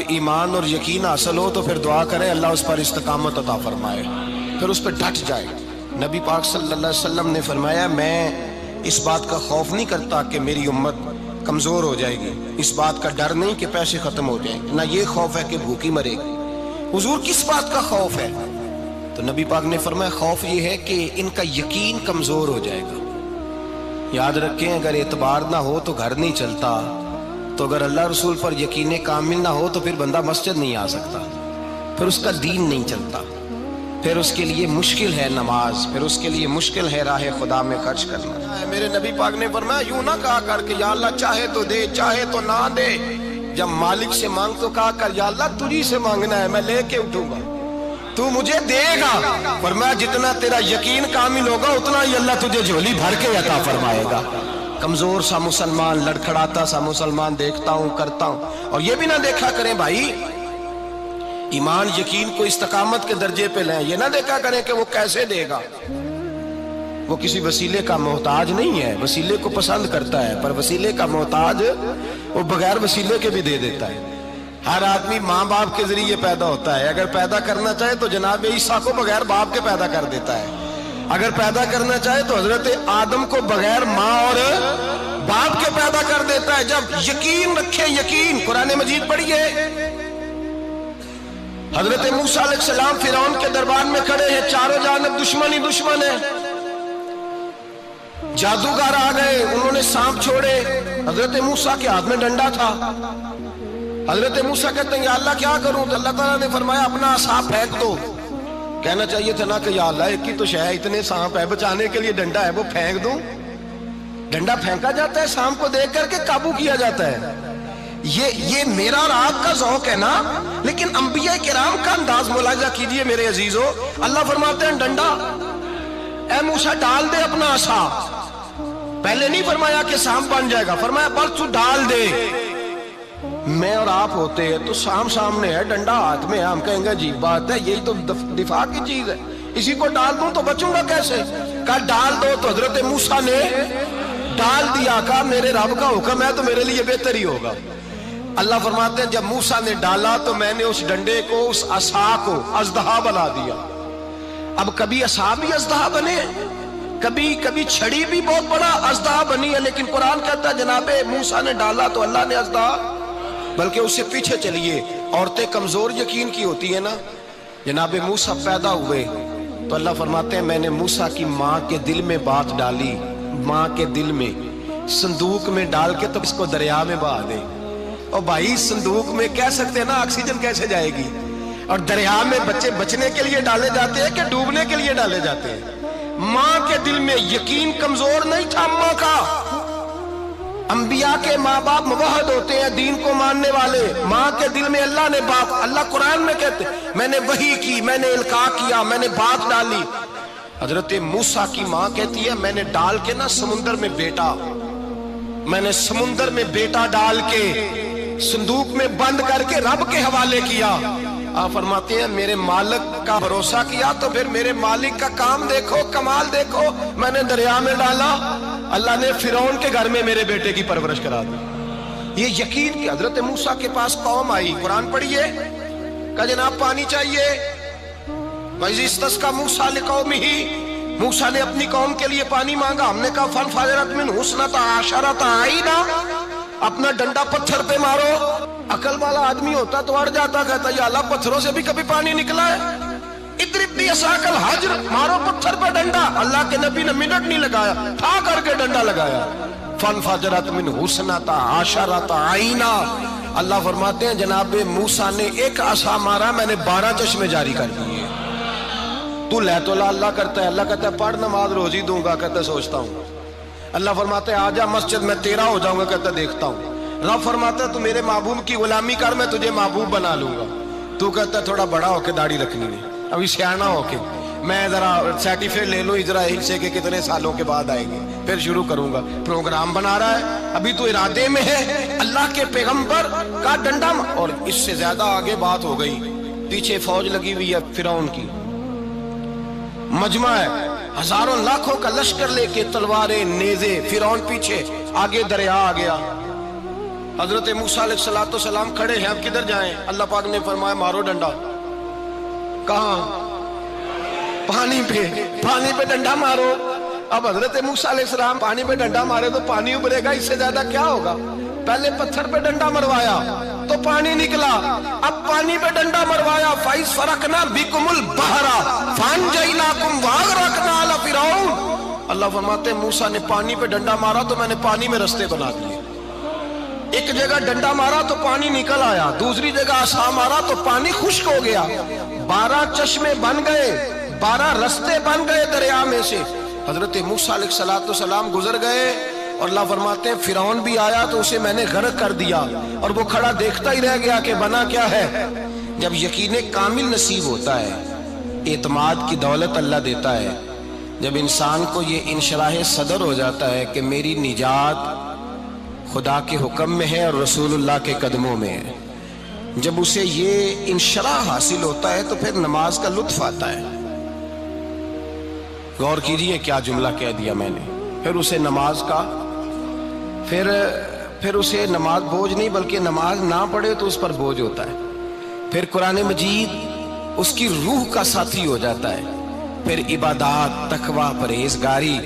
ایمان اور یقین حاصل ہو تو پھر دعا کریں اللہ اس پر استقامت عطا فرمائے، پھر اس پہ ڈٹ جائے۔ نبی پاک صلی اللہ علیہ وسلم نے فرمایا میں اس بات کا خوف نہیں کرتا کہ میری امت کمزور ہو جائے گی، اس بات کا ڈر نہیں کہ پیسے ختم ہو جائیں، نہ یہ خوف ہے کہ بھوکی مرے گی۔ حضور کس بات کا خوف ہے؟ تو نبی پاک نے فرمایا خوف یہ ہے کہ ان کا یقین کمزور ہو جائے گا۔ یاد رکھیں اگر اعتبار نہ ہو تو گھر نہیں چلتا، تو اگر اللہ رسول پر یقین کامل نہ ہو تو پھر بندہ مسجد نہیں آ سکتا، پھر اس کا دین نہیں چلتا، پھر اس کے لیے مشکل ہے نماز، پھر اس کے لیے مشکل ہے راہ خدا میں خرچ کرنا۔ میرے نبی پاک نے فرمایا یوں نہ کہا کر کہ یا اللہ چاہے تو دے چاہے تو نہ دے، جب مالک سے مانگ تو کہا کر یا اللہ تجھی سے مانگنا ہے، میں لے کے اٹھوں گا، تو مجھے دے گا۔ فرمایا جتنا تیرا یقین کامل ہوگا اتنا ہی اللہ تجھے جھولی بھر کے عطا فرمائے گا۔ کمزور سا مسلمان، لڑکھڑاتا سا مسلمان دیکھتا ہوں کرتا ہوں، اور یہ بھی نہ دیکھا کریں بھائی ایمان یقین کو استقامت کے درجے پہ لیں، یہ نہ دیکھا کریں کہ وہ کیسے دے گا، وہ کسی وسیلے کا محتاج نہیں ہے، وسیلے کو پسند کرتا ہے، پر وسیلے کا محتاج وہ بغیر وسیلے کے بھی دے دیتا ہے۔ ہر آدمی ماں باپ کے ذریعے پیدا ہوتا ہے، اگر پیدا کرنا چاہے تو جناب عیسیٰ کو بغیر باپ کے پیدا کر دیتا ہے، اگر پیدا کرنا چاہے تو حضرت آدم کو بغیر ماں اور باپ کے پیدا کر دیتا ہے۔ جب یقین رکھیں، یقین قرآن مجید پڑھیے، حضرت موسیٰ علیہ السلام فرعون کے دربار میں کھڑے ہیں، چاروں جانب دشمن ہی دشمن ہے، جادوگر آ گئے، انہوں نے سانپ چھوڑے، حضرت موسیٰ کے ہاتھ میں ڈنڈا تھا، حضرت موسیٰ کہتے ہیں یا اللہ کیا کروں؟ تو اللہ تعالیٰ نے فرمایا اپنا عصا پھینک دو۔ کہنا چاہیے تھا نا کہ یا اللہ ایک ہی تو شے ہے، اتنے سانپ ہے، بچانے کے لیے ڈنڈا ہے وہ پھینک دوں؟ ڈنڈا پھینکا جاتا ہے، سانپ کو دیکھ کر کے قابو کیا جاتا ہے۔ یہ میرا اور آپ کا ذوق ہے نا، لیکن انبیاء کرام کا انداز ملاحظہ کیجئے میرے عزیزو۔ اللہ فرماتے ہیں ڈنڈا، اے موسیٰ ڈال دے اپنا عصا، پہلے نہیں فرمایا کہ سانپ بن جائے گا، فرمایا بس تو ڈال دے۔ میں اور آپ ہوتے ہیں تو سام سامنے ہے، ڈنڈا ہاتھ میں ہے، ہم کہیں گے عجیب بات ہے، یہی تو دفاع کی چیز ہے، اسی کو ڈال دوں تو بچوں گا کیسے؟ کہا ڈال دو، تو حضرت موسیٰ نے ڈال دیا، کہا میرے رب کا حکم ہے تو میرے لیے بہتر ہی ہوگا۔ اللہ فرماتے ہیں جب موسیٰ نے ڈالا تو میں نے اس ڈنڈے کو، اس عصا کو اژدہا بنا دیا۔ اب کبھی عصا بھی اژدہا بنے، کبھی چھڑی بھی بہت بڑا اژدہا بنی ہے، لیکن قرآن کہتا ہے جناب موسیٰ نے ڈالا تو اللہ نے اژدہا، بلکہ اس سے پیچھے چلیے، عورتیں کمزور یقین کی ہوتی ہیں نا، جناب موسیٰ پیدا ہوئے تو اللہ فرماتے ہیں میں نے موسیٰ کی ماں کے دل میں بات ڈالی، ماں کے دل میں، صندوق میں ڈال کے تو اس کو دریا میں بہا دے۔ اور بھائی صندوق میں کہہ سکتے ہیں نا آکسیجن کیسے جائے گی، اور دریا میں بچے بچنے کے لیے ڈالے جاتے ہیں کہ ڈوبنے کے لیے ڈالے جاتے ہیں؟ ماں کے دل میں یقین کمزور نہیں تھا ماں کا۔ انبیاء کے ماں باپ موحد ہوتے ہیں، دین کو ماننے والے، ماں کے دل میں اللہ نے بات، اللہ قرآن میں کہتے میں نے وحی کی، میں نے القاء کیا، میں نے بات ڈالی۔ حضرت موسیٰ کی ماں کہتی ہے میں نے ڈال کے نا سمندر میں بیٹا، میں نے سمندر میں بیٹا ڈال کے صندوق میں بند کر کے رب کے حوالے کیا۔ آپ فرماتے ہیں میرے مالک کا بھروسہ کیا تو پھر میرے مالک کا کام دیکھو، کمال دیکھو، میں نے دریا میں ڈالا، اللہ نے فرعون کے گھر میں میرے بیٹے کی پرورش کرا دی۔ یہ یقین کہ حضرت موسیٰ کے پاس قوم آئی، قرآن پڑھیے، کہ جناب پانی چاہیے، وَإِذِ اسْتَسْقَىٰ مُوسَىٰ لِقَوْمِهِ، موسیٰ نے اپنی قوم کے لیے پانی مانگا، ہم نے کہا فَانْفَجَرَتْ مِنْهُ اثْنَتَا عَشَرَةَ عَيْنًا، اپنا ڈنڈا پتھر پہ مارو۔ عقل والا آدمی ہوتا تو اڑ جاتا، کہتا یا اللہ پتھروں سے بھی کبھی پانی نکلا ہے؟ اضرب بعصاک الحجر، مارو پتھر پہ ڈنڈا۔ اللہ کے نبی نے منٹ نہیں لگایا، تھا کر کے ڈنڈا لگایا، فانفجرت منہ اثنتا عشرۃ عینا۔ اللہ فرماتے ہیں جناب موسیٰ نے ایک عصا مارا، میں نے 12 چشمے جاری کر دیے۔ تو لے تو اللہ کرتا ہے، اللہ کہتا ہے پڑھ نماز روزی دوں گا، کہتا ہے سوچتا ہوں۔ اللہ فرماتا ہے آجا مسجد میں تیرا ہو جاؤں گا، کہتا ہے دیکھتا ہوں۔ رب فرماتا ہے تو میرے محبوب کی غلامی کر، میں تجھے محبوب بنا لوں گا۔ تو کہتا ہے تھوڑا بڑا ہو کے داڑھی رکھنی ہے، ابھی سیانا ہو کے میں ذرا سرٹیفکیٹ لے لوں اسرائیل سے کہ کتنے سالوں کے بعد آئیں گے، پھر شروع کروں گا۔ پروگرام بنا رہا ہے، ابھی تو ارادے میں ہے۔ اللہ کے پیغمبر کا ڈنڈا، اور اس سے زیادہ آگے بات ہو گئی، پیچھے فوج لگی ہوئی ہے فرعون کی، مجمع ہے، ہزاروں لاکھوں کا لشکر لے کے، تلواریں نیزے، فرعون پیچھے، آگے دریا آ گیا۔ حضرت موسیٰ علیہ السلام کھڑے ہیں، اب کدھر جائیں؟ اللہ پاک نے فرمایا مارو ڈنڈا۔ کہاں؟ پانی پہ ڈنڈا مارو۔ اب حضرت موسیٰ علیہ السلام پانی پہ ڈنڈا مارے تو پانی ابھرے گا، اس سے زیادہ کیا ہوگا؟ پہلے پتھر پہ ڈنڈا مروایا تو پانی نکلا، اب پانی پہ ڈنڈا مروایا فَإِذْ فَرَقْنَا بِكُمُ الْبَحْرَ فَأَنْجَيْنَاكُمْ وَأَغْرَقْنَا آلَ فِرْعَوْنَ۔ اللہ فرماتے ہیں موسیٰ نے پانی پہ ڈنڈا مارا تو میں نے پانی میں رستے بنا دیے۔ ایک جگہ ڈنڈا مارا تو پانی نکل آیا، دوسری جگہ عصا مارا تو پانی خشک ہو گیا، 12 چشمے بن گئے، 12 رستے بن گئے دریا میں سے۔ حضرت موسیٰ علیہ السلام گزر گئے اور اللہ فرماتے ہیں فرعون بھی آیا تو اسے میں نے غرق کر دیا، اور وہ کھڑا دیکھتا ہی رہ گیا کہ بنا کیا ہے۔ جب یقین کامل نصیب ہوتا ہے، اعتماد کی دولت اللہ دیتا ہے، جب انسان کو یہ انشراح صدر ہو جاتا ہے کہ میری نجات خدا کے حکم میں ہے اور رسول اللہ کے قدموں میں ہے، جب اسے یہ انشراح حاصل ہوتا ہے تو پھر نماز کا لطف آتا ہے۔ غور کیجئے کیا جملہ کہہ دیا میں نے۔ پھر اسے نماز کا پھر اسے نماز بوجھ نہیں، بلکہ نماز نہ پڑھے تو اس پر بوجھ ہوتا ہے۔ پھر قرآن مجید اس کی روح کا ساتھی ہو جاتا ہے، پھر عبادات، تقوی، پرہیزگاری،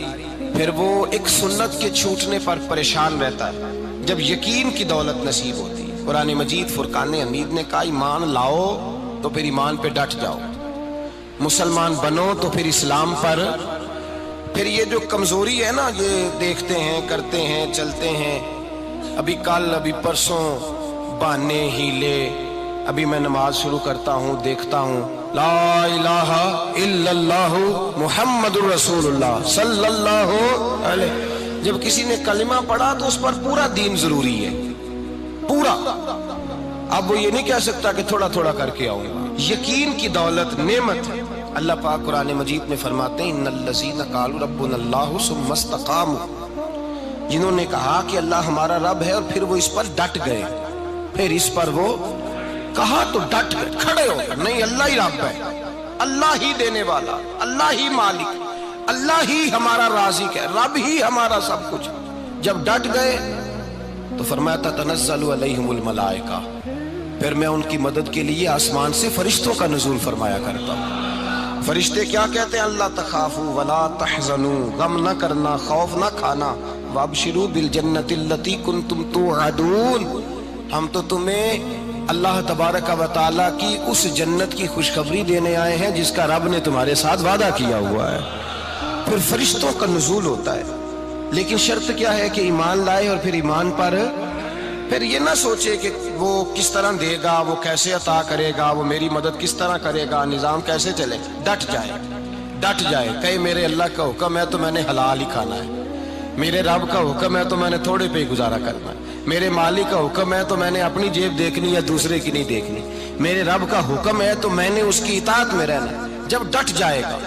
پھر وہ ایک سنت کے چھوٹنے پر پریشان رہتا ہے جب یقین کی دولت نصیب ہوتی ہے۔ قرآن مجید فرقان حمید نے کہا ایمان لاؤ تو پھر ایمان پہ ڈٹ جاؤ، مسلمان بنو تو پھر اسلام پر۔ پھر یہ جو کمزوری ہے نا، یہ دیکھتے ہیں، کرتے ہیں، چلتے ہیں، ابھی کل ابھی پرسوں بہانے ہیلے، ابھی میں نماز شروع کرتا ہوں دیکھتا ہوں لا الہ الا اللہ محمد الرسول اللہ صلی اللہ علیہ۔ جب کسی نے کلمہ پڑھا تو اس پر پورا دین ضروری ہے، پورا۔ اب وہ یہ نہیں کہہ سکتا کہ تھوڑا تھوڑا کر کے آؤں گا۔ یقین کی دولت نعمت ہے۔ اللہ پاک قرآن مجید میں فرماتے ہیں ان الذین قالوا ربنا اللہ ثم استقاموا، جنہوں نے کہا کہ اللہ ہمارا رب ہے اور پھر وہ اس پر ڈٹ گئے، پھر اس پر وہ کہا تو ڈٹ گئے، کھڑے ہو گئے، نہیں اللہ ہی رب ہے، اللہ ہی دینے والا، اللہ ہی مالک، اللہ ہی ہمارا رازق ہے، رب ہی ہمارا سب کچھ۔ جب ڈٹ گئے تو فرمایا تتنزل علیہم الملائکہ، پھر میں ان کی مدد کے لیے آسمان سے فرشتوں کا نزول فرمایا کرتا ہوں۔ فرشتے کیا کہتے ہیں؟ اللہ تخافوا ولا تحزنوا، غم نہ کرنا، خوف نہ کھانا، وابشروا بالجنۃ التی کنتم توعدون، ہم تو تمہیں اللہ تبارک و تعالیٰ کی اس جنت کی خوشخبری دینے آئے ہیں جس کا رب نے تمہارے ساتھ وعدہ کیا ہوا ہے۔ پھر فرشتوں کا نزول ہوتا ہے، لیکن شرط کیا ہے کہ ایمان لائے، اور پھر ایمان پر پھر یہ نہ سوچے کہ وہ کس طرح دے گا، وہ کیسے عطا کرے گا، وہ میری مدد کس طرح کرے گا، نظام کیسے چلے۔ ڈٹ جائے کہے میرے اللہ کا حکم ہے تو میں نے حلال ہی کھانا ہے، میرے رب کا حکم ہے تو میں نے تھوڑے پہ ہی گزارا کرنا ہے، میرے مالک کا حکم ہے تو میں نے اپنی جیب دیکھنی یا دوسرے کی نہیں دیکھنی، میرے رب کا حکم ہے تو میں نے اس کی اطاعت میں رہنا۔ جب ڈٹ جائے گا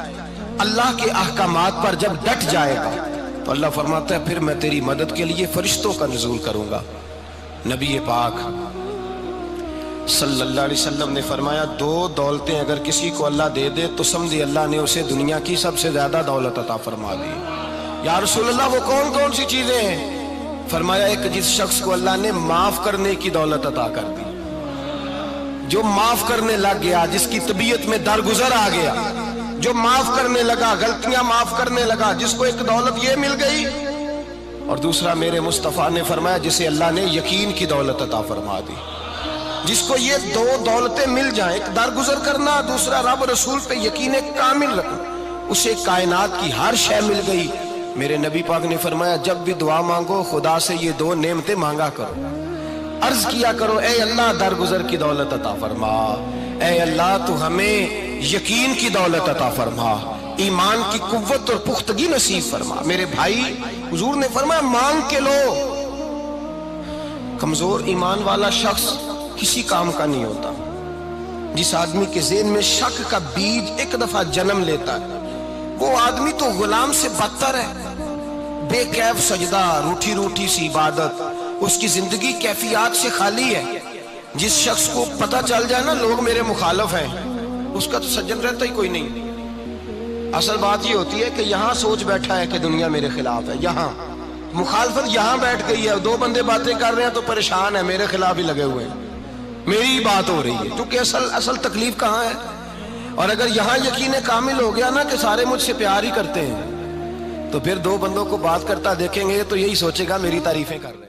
اللہ کے احکامات پر، جب ڈٹ جائے گا تو اللہ فرماتا ہے پھر میں تیری مدد کے لیے فرشتوں کا نزول کروں گا۔ نبی پاک صلی اللہ علیہ وسلم نے فرمایا 2 دولتیں اگر کسی کو اللہ دے دے تو سمجھے اللہ نے اسے دنیا کی سب سے زیادہ دولت عطا فرما دی۔ یا رسول اللہ وہ کون کون سی چیزیں ہیں؟ فرمایا ایک جس شخص کو اللہ نے معاف کرنے کی دولت عطا کر دی، جو معاف کرنے لگ گیا، جس کی طبیعت میں درگزر آ گیا، جو معاف کرنے لگا، غلطیاں معاف کرنے لگا، جس کو ایک دولت یہ مل گئی۔ اور دوسرا میرے مصطفیٰ نے فرمایا جسے اللہ نے یقین کی دولت عطا فرما دی، جس کو یہ 2 دولتیں مل جائیں، ایک درگزر کرنا، دوسرا رب رسول پہ یقین کامل رکھنا، اسے کائنات کی ہر شے مل گئی۔ میرے نبی پاک نے فرمایا جب بھی دعا مانگو خدا سے یہ 2 نعمتیں مانگا کرو، عرض کیا کرو اے اللہ درگزر کی دولت عطا فرما، اے اللہ تو ہمیں یقین کی دولت عطا فرما، ایمان کی قوت اور پختگی نصیب فرما۔ میرے بھائی حضور نے فرمایا مانگ کے لو۔ کمزور ایمان والا شخص کسی کام کا نہیں ہوتا۔ جس آدمی کے ذہن میں شک کا بیج ایک دفعہ جنم لیتا ہے وہ آدمی تو غلام سے بدتر ہے، بے کیف سجدہ، روٹھی روٹھی سی عبادت، اس کی زندگی کیفیات سے خالی ہے۔ جس شخص کو پتہ چل جائے نا لوگ میرے مخالف ہیں، اس کا تو سجن رہتا ہی کوئی نہیں۔ اصل بات یہ ہوتی ہے کہ یہاں سوچ بیٹھا ہے کہ دنیا میرے خلاف ہے، یہاں مخالفت یہاں بیٹھ گئی ہے، دو بندے باتیں کر رہے ہیں تو پریشان ہے، میرے خلاف ہی لگے ہوئے ہیں، میری ہی بات ہو رہی ہے، کیونکہ اصل تکلیف کہاں ہے؟ اور اگر یہاں یقین کامل ہو گیا نا کہ سارے مجھ سے پیار ہی کرتے ہیں، تو پھر دو بندوں کو بات کرتا دیکھیں گے تو یہی سوچے گا میری تعریفیں کر رہے ہیں۔